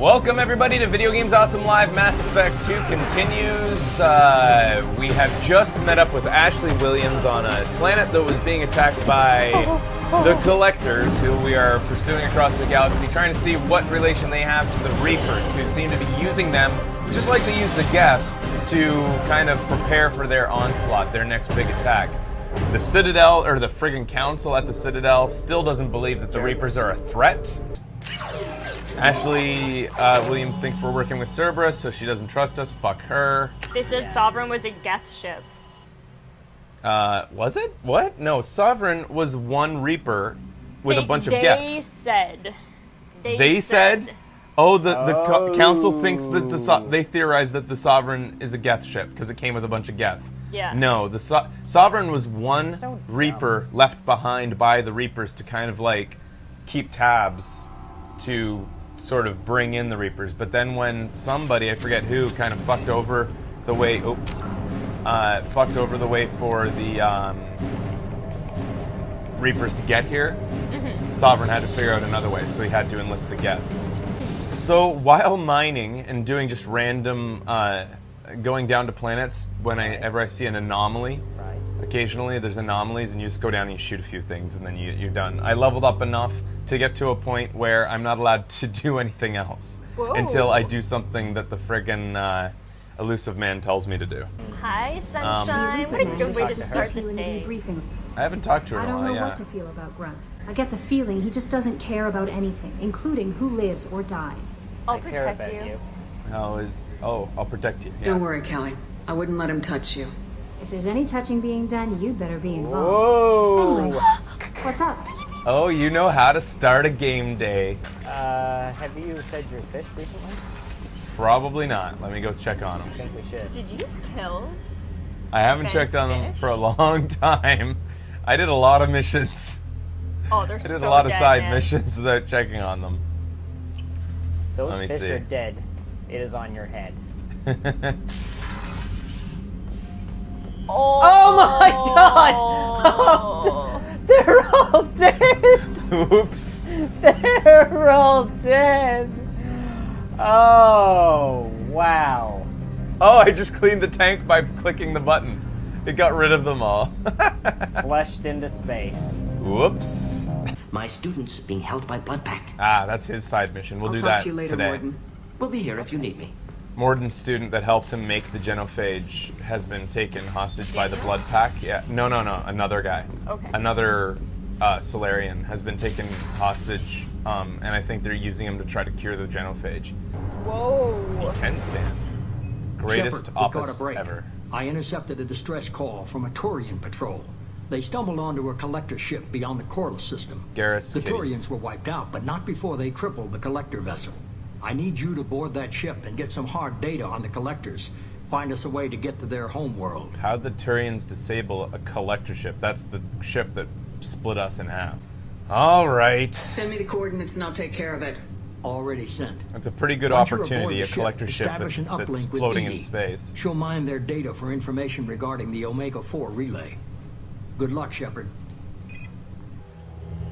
Welcome everybody to Video Games Awesome Live. Mass Effect 2 continues. We have just met up with Ashley Williams on a planet that was being attacked by the Collectors, who we are pursuing across the galaxy, trying to see what relation they have to the Reapers, who seem to be using them, just like they use the Geth, to kind of prepare for their onslaught, their next big attack. The Citadel, or the friggin' Council at the Citadel, still doesn't believe that the Reapers are a threat. Ashley Williams thinks we're working with Cerberus, so she doesn't trust us. Fuck her. They said Sovereign was a Geth ship. Was it? What? No, Sovereign was one Reaper with a bunch of Geth. They said. Oh, the Council thinks that they theorize that the Sovereign is a Geth ship because it came with a bunch of Geth. Yeah. No, the Sovereign was one Reaper left behind by the Reapers to kind of like keep tabs to sort of bring in the Reapers, but then when somebody, I forget who, kind of fucked over the way, for the Reapers to get here, Sovereign had to figure out another way, so he had to enlist the Geth. So while mining and doing just random, going down to planets, whenever I see an anomaly, occasionally there's anomalies and you just go down and you shoot a few things and then you're done. I leveled up enough to get to a point where I'm not allowed to do anything else until I do something that the friggin' elusive man tells me to do. Hi, Sunshine. What a good way to start the day. I haven't talked to her in a while, I don't know what to feel about Grunt. I get the feeling he just doesn't care about anything, including who lives or dies. I'll protect you. I'll protect you. Yeah. Don't worry, Kelly. I wouldn't let him touch you. If there's any touching being done, you'd better be involved. Whoa! Anyway, what's up? Oh, you know how to start a game day. Have you fed your fish recently? Probably not. Let me go check on them. I think we should. Did you kill? I haven't checked on them for a long time. I did a lot of missions. Oh, they're I so did a lot of side man. missions without checking on them. Those fish are dead. It is on your head. Oh my god! They're all dead! Oops. They're all dead! Oh, wow. Oh, I just cleaned the tank by clicking the button. It got rid of them all. Flushed into space. Whoops. My student's being held by Bloodpack. Ah, that's his side mission. We'll do that I'll talk to you later, today. Morden. We'll be here if you need me. Morden's student that helped him make the genophage has been taken hostage by the Blood Pack. Yeah, no, another guy. Okay. Another Solarian has been taken hostage, and I think they're using him to try to cure the genophage. Whoa. He can stand. Greatest Shepard, office we got a break. ever. I intercepted a distress call from a Turian patrol. They stumbled onto a collector ship beyond the Corliss system. Garrus The kitties. Turians were wiped out, but not before they crippled the collector vessel. I need you to board that ship and get some hard data on the collectors. Find us a way to get to their home world. How'd the Turians disable a collector ship? That's the ship that split us in half. All right. Send me the coordinates and I'll take care of it. Already sent. That's a pretty good Once you're aboard opportunity, the a collector ship establish an that's uplink with floating in Edie. space. She'll mine their data for information regarding the Omega-4 relay. Good luck, Shepard.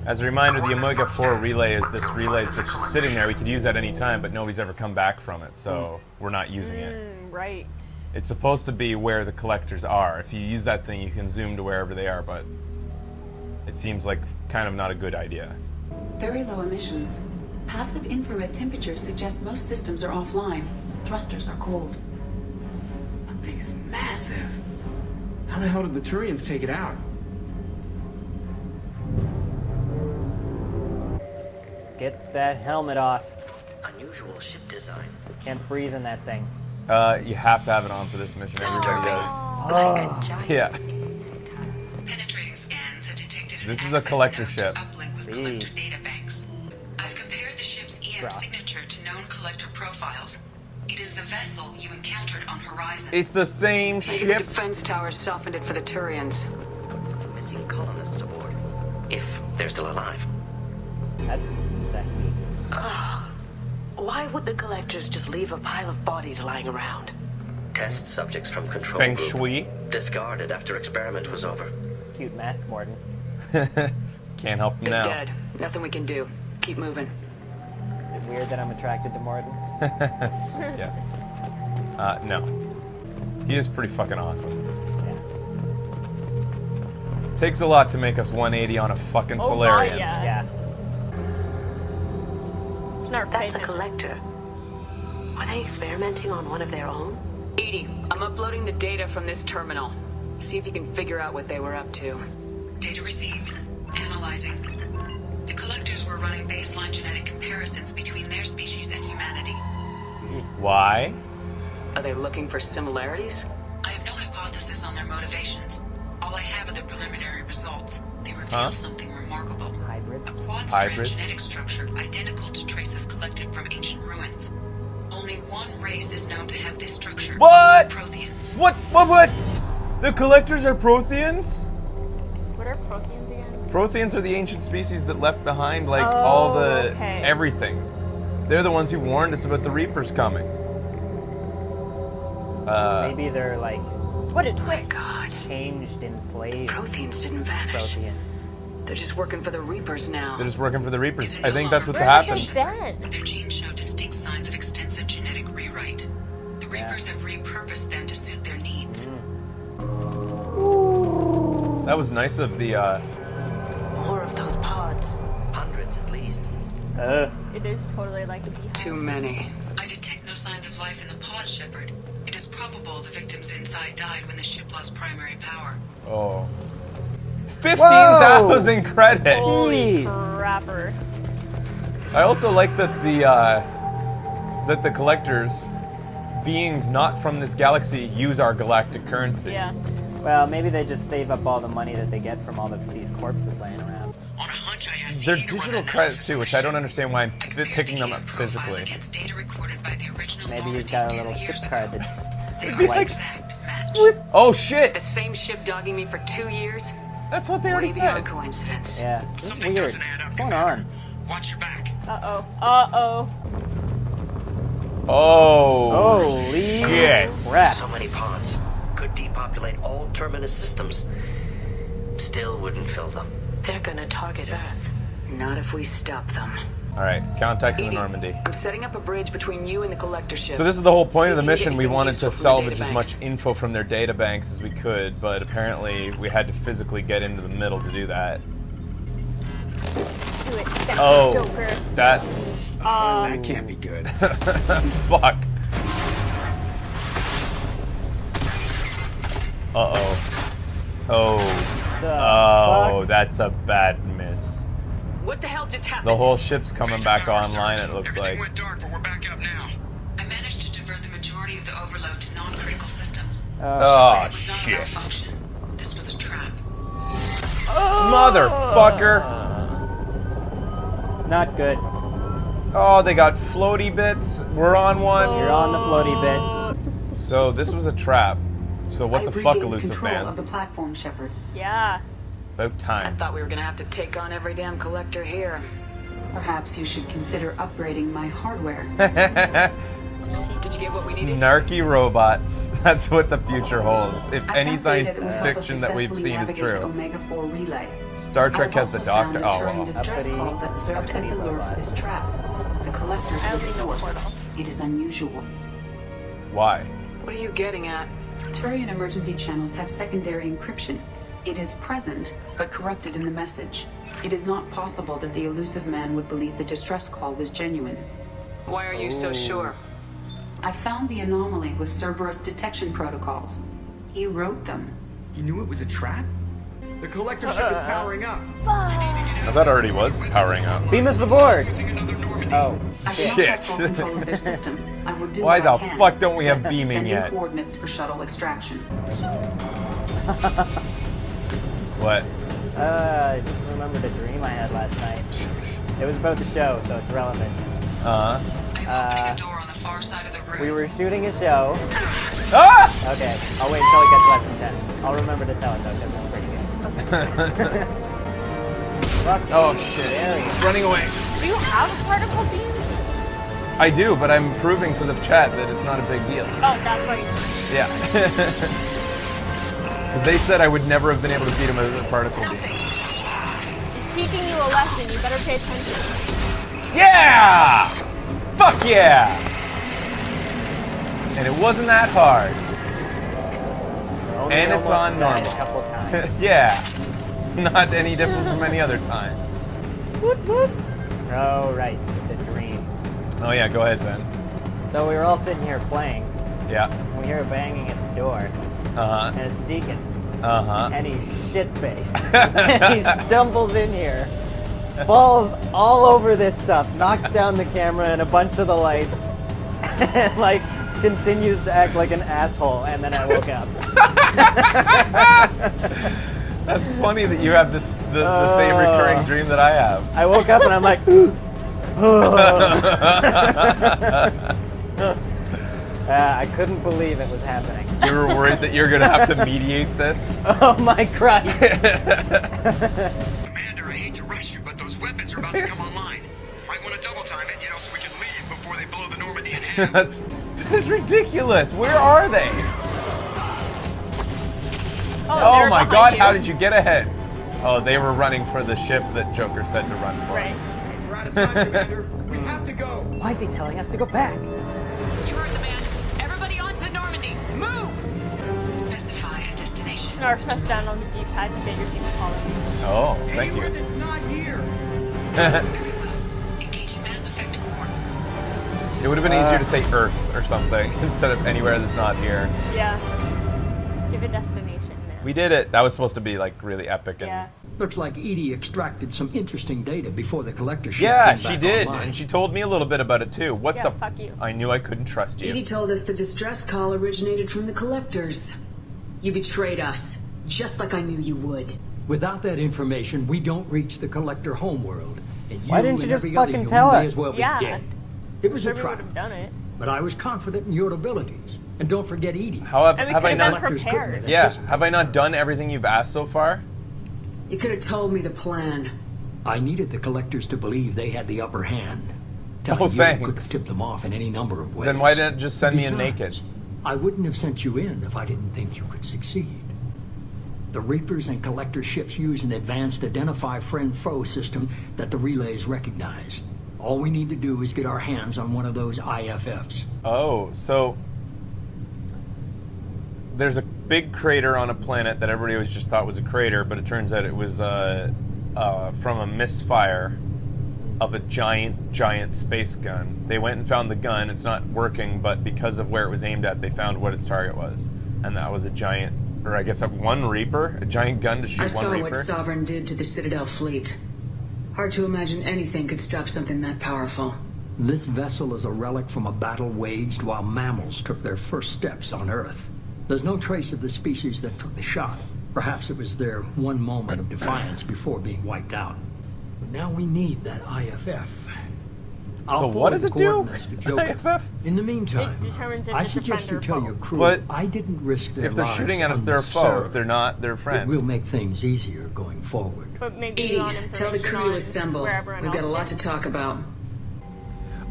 As a reminder, the Omega-4 relay is this relay that's just sitting there. We could use that any time, but nobody's ever come back from it, so we're not using it. Right. It's supposed to be where the collectors are. If you use that thing, you can zoom to wherever they are, but it seems like kind of not a good idea. Very low emissions. Passive infrared temperatures suggest most systems are offline. Thrusters are cold. That thing is massive. How the hell did the Turians take it out? Get that helmet off. Unusual ship design. Can't breathe in that thing. You have to have it on for this mission. Everybody does. Yeah. Penetrating scans have detected This is a collector ship. uplink with collector data banks. I've compared the ship's EM signature to known collector profiles. It is the vessel you encountered on Horizon. It's the same The ship. defense towers softened it for the Turians. Missing colonists aboard. If they're still alive. That's sexy. Why would the collectors just leave a pile of bodies lying around? Test subjects from control Feng group. Shui. Discarded after experiment was over. It's a cute mask, Morden. Can't help him They're now. dead. Nothing we can do. Keep moving. Is it weird that I'm attracted to Morden? Yes. No. He is pretty fucking awesome. Yeah. Takes a lot to make us 180 on a fucking Oh, Solarian. God, yeah. Yeah. Snark, That's a collector. Are they experimenting on one of their own? Edie, I'm uploading the data from this terminal. See if you can figure out what they were up to. Data received. Analyzing. The collectors were running baseline genetic comparisons between their species and humanity. Why? Are they looking for similarities? I have no hypothesis on their motivations. All I have are the preliminary results. They reveal something remarkable. Hybrids? A quad-strand Hybrids? genetic structure identical to traces collected from ancient ruins. Only one race is known to have this structure. What? Protheans. What? The collectors are Protheans? What are Protheans again? Protheans are the ancient species that left behind, like, all the... okay. everything. They're the ones who warned us about the Reapers coming. Maybe they're like What a twist. God. changed, enslaved Protheans didn't vanish. Protheans. They're just working for the Reapers now. They're just working for the Reapers. Is it I no think that's what longer Where happened. have they been? Their genes show distinct signs of extensive genetic rewrite. The Reapers have repurposed them to suit their needs. That was nice of the, More of those pods. Hundreds at least. It is totally like a beef. Too many. I detect no signs of life in the pod, Shepard. It is probable the victims inside died when the ship lost primary power. oh. 15,000 credits! Holy Jeez. crapper. I also like that the collectors, beings not from this galaxy, use our galactic currency. Yeah. Well, maybe they just save up all the money that they get from all of these corpses laying around. On a hunch, I asked They're Ian to run digital analysis credits too, on the which I don't ship. understand why I'm I compared picking the them EM up profile physically. against data recorded by the original Maybe Lawrence you've got a 2 little years chip ago. card that They is are an like exact match. Oh shit! The same ship dogging me for 2 years? That's what they already Way beyond said. coincidence. yeah. This is Something weird. doesn't add up, What's going Commander. on? Watch your back. Uh-oh. Uh-oh. Oh. Holy shit. crap. So many pods. Could depopulate all terminus systems. Still wouldn't fill them. They're gonna target Earth. Not if we stop them. Alright, contact the Edie, Normandy. I'm setting up a bridge between you and the collector ship. So this is the whole point See of the if you can get mission. We anything wanted useful to from the salvage data as much banks. info from their data banks as we could, but apparently we had to physically get into the middle to do that. Do it, sexy Oh, Joker. that... That can't be good. Fuck. Uh-oh. Oh. Oh, fuck? that's a bad miss. What the hell just happened? The whole ship's coming Ranger back power online, surge. it looks Everything like. went dark, but we're back up now. I managed to divert the majority of the overload to non-critical systems. Oh, It was not a shit. malfunction. This was a trap. Motherfucker! Not good. Oh, they got floaty bits. We're on one. You're on the floaty bit. So this was a trap. So what the fuck, elusive control man? of the platform, Shepard. Yeah. About I time. thought we were gonna have to take on every damn collector here. Perhaps you should consider upgrading my hardware. Did you get what we needed? Snarky robots. That's what the future holds. If I any found data science that would help us fiction that we've successfully seen is navigate the true. Omega-4 relay. Star Trek I've has the also found doctor. a Oh, Turing well. distress Uppity- call that served as the uppity lure for robot. this trap. The collectors I were the only know source. Portal. It is unusual. Why? What are you getting at? Turian emergency channels have secondary encryption. It is present, but corrupted in the message. It is not possible that the elusive man would believe the distress call was genuine. Why are you so sure? I found the anomaly with Cerberus detection protocols. He wrote them. You knew it was a trap? The collector ship is powering up. I thought it already was powering up. Beam us aboard! Oh, I do not Shit. have full control of their systems. I will do Why what I the can. fuck don't we have beaming Sending yet? coordinates for shuttle extraction. What? I just remembered a dream I had last night. It was about the show, so it's relevant. Uh-huh. I'm opening a door on the far side of the room. We were shooting a show. Ah! Okay, I'll wait until it gets less intense. I'll remember to tell it though, because it's pretty good. Fuck. Oh shit. There he is. Running away. Do you have a particle beam? I do, but I'm proving to the chat that it's not a big deal. Oh, that's why you... Yeah. Because they said I would never have been able to beat him with a particle beam. He's teaching you a lesson. You better pay attention. Yeah! Fuck yeah! And it wasn't that hard. Only And it's almost on died normal. a couple times. Yeah. Not any different from any other time. Whoop, whoop. Oh, right. The dream. Oh yeah, go ahead, Ben. So we were all sitting here playing. Yeah. And we hear a banging at the door. Uh-huh. And it's Deacon. Uh-huh. And he's shit-faced. And he stumbles in here, falls all over this stuff, knocks down the camera and a bunch of the lights, and like continues to act like an asshole. And then I woke up. That's funny that you have the same recurring dream that I have. I woke up and I'm like, I couldn't believe it was happening. You were worried that you're gonna have to mediate this? Oh my Christ. Commander, I hate to rush you, but those weapons are about to come online. Might want to double time it, so we can leave before they blow the Normandy in half. That's ridiculous. Where are they? Oh my god, how did you get ahead? Oh, they were running for the ship that Joker said to run for. Right. We're out of time, Commander. We have to go. Why is he telling us to go back? You heard the man. Everybody onto the Normandy. Move! Specify a destination. Snarf press down on the D-pad to get your team to follow you. Oh, thank you. Anywhere that's not here. Very well. Engaging Mass Effect core. It would have been easier to say Earth or something instead of anywhere that's not here. Yeah. Give a destination, man. We did it. That was supposed to be like really epic. And Yeah. Looks like Edie extracted some interesting data before the collector ship yeah, came she back did, online. and she told me a little bit about it too. What Yeah, the? fuck you. I knew I couldn't trust you. Edie told us the distress call originated from the collectors. You betrayed us, just like I knew you would. Without that information, we don't reach the collector homeworld. And Why didn't you and just every other fucking human tell may us? as well Yeah. be dead. It was a Sure we would trap, have done it. but I was confident in your abilities. And don't forget Edie. How have, And we have I could have not? been Collectors couldn't prepared. have Yeah, anticipated. have I not done everything you've asked so far? You could have told me the plan. I needed the collectors to believe they had the upper hand. Telling Oh, you thanks. could tip them off in any number of ways. Then why didn't it just send me in Besides, naked? I wouldn't have sent you in if I didn't think you could succeed. The Reapers and Collector ships use an advanced identify friend-foe system that the relays recognize. All we need to do is get our hands on one of those IFFs. Oh, so there's a big crater on a planet that everybody always just thought was a crater, but it turns out it was from a misfire of a giant space gun. They went and found the gun. It's not working, but because of where it was aimed at, they found what its target was, and that was a giant, or I guess one Reaper, a giant gun to shoot I one saw Reaper. what Sovereign did to the Citadel fleet. Hard to imagine anything could stop something that powerful. This vessel is a relic from a battle waged while mammals took their first steps on Earth. There's no trace of the species that took the shot. Perhaps it was their one moment of defiance before being wiped out. But now we need that IFF. I'll So what forward does the it do? coordinates to Joker. IFF? In the meantime, It determines if I it's a suggest friend you or tell foe. your crew But I didn't risk their If they're lives shooting at us, they're a foe. If unnecessarily. they're not, they're a It friend. will make things easier going forward. But maybe Edie, on tell the crew information to assemble. where everyone We've got a else lot to is. talk about.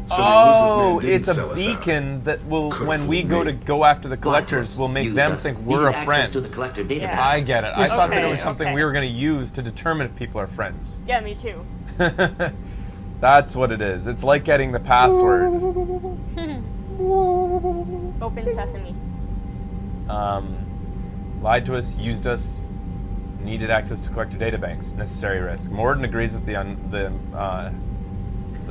So the elusive man didn't it's sell a us out. beacon that will, Could've when we fooled go me. after the collectors, will make Used them us. think we're Needed a access friend. to the collector database. Yeah. I get it. I thought that it Okay, was something okay. we were going to use to determine if people are friends. Yeah, me too. That's what it is. It's like getting the password. Open sesame. Lied to us, used us, needed access to collector databanks. Necessary risk. Morden agrees with the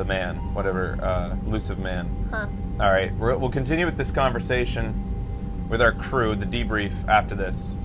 man, whatever, elusive man. Huh. All right, we'll continue with this conversation with our crew, the debrief after this.